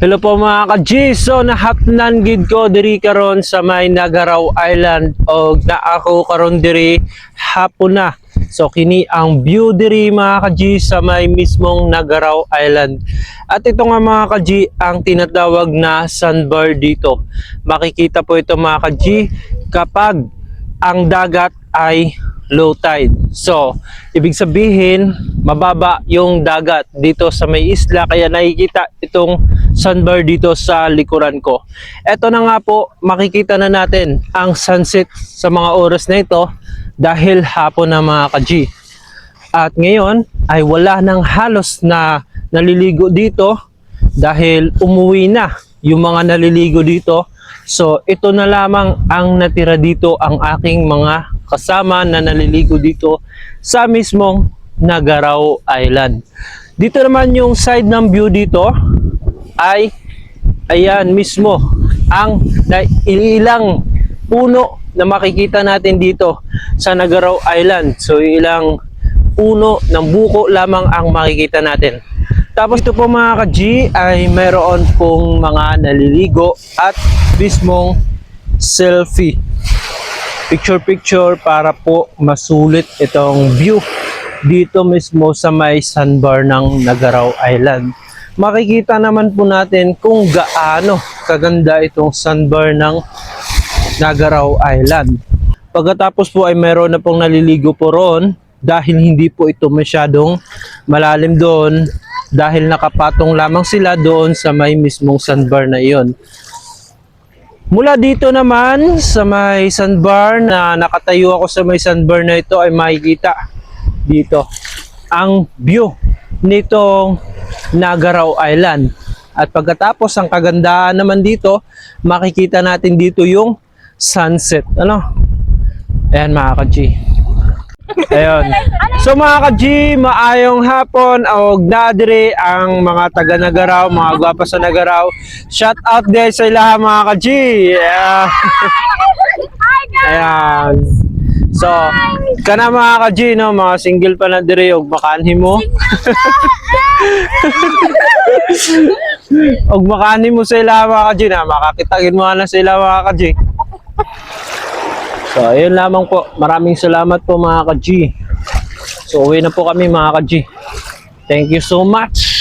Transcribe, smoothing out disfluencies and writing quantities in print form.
Hello po mga ka-G. So nahapnan gid ko diri karon sa may Nagaraw Island og naa ako karon diri hapon na. So kini ang view diri mga ka-G sa may mismong Nagaraw Island. At ito nga mga ka-G ang tinatawag na sandbar dito. Makikita po ito mga ka-G kapag ang dagat ay low tide. So, ibig sabihin, mababa yung dagat dito sa may isla, kaya nakikita itong sandbar dito sa likuran ko. Ito na nga po, makikita na natin ang sunset sa mga oras na ito dahil hapon na mga ka-G. At ngayon ay wala nang halos na naliligo dito dahil umuwi na yung mga naliligo dito. So, ito na lamang ang natira dito, ang aking mga kasama na naliligo dito sa mismong Nagaraw Island. Dito naman yung side ng view dito ay ayan mismo ang ilang puno na makikita natin dito sa Nagaraw Island. So, ilang puno ng buko lamang ang makikita natin. Tapos ito po mga ka-G ay mayroon pong mga naliligo at mismong selfie. Picture para po masulit itong view dito mismo sa may sandbar ng Nagaraw Island. Makikita naman po natin kung gaano kaganda itong sandbar ng Nagaraw Island. Pagkatapos po ay mayroon na pong naliligo po roon dahil hindi po ito masyadong malalim doon dahil nakapatong lamang sila doon sa may mismong sandbar na iyon. Mula dito naman sa may sandbar na nakatayo ako sa may sandbar na ito ay makikita dito ang view nitong Nagaraw Island. At pagkatapos ang kagandaan naman dito, makikita natin dito yung sunset. Ayan mga ka-G. Ayun. So mga ka-G, maayong hapon o nadiri ang mga taga Nagaraw, mga gwapa sa Nagaraw. Shout out guys sa ilaha mga ka-G. Yeah. Ayan. So, kana mga ka-G, no, mga single pa na diri og makanhi mo. Og makanhi mo sa ilaha mga ka-G na makakitagin mo na sa ilaha mga ka-G. So, ayun lamang po. Maraming salamat po mga ka-G. So, uwi na po kami mga ka-G. Thank you so much.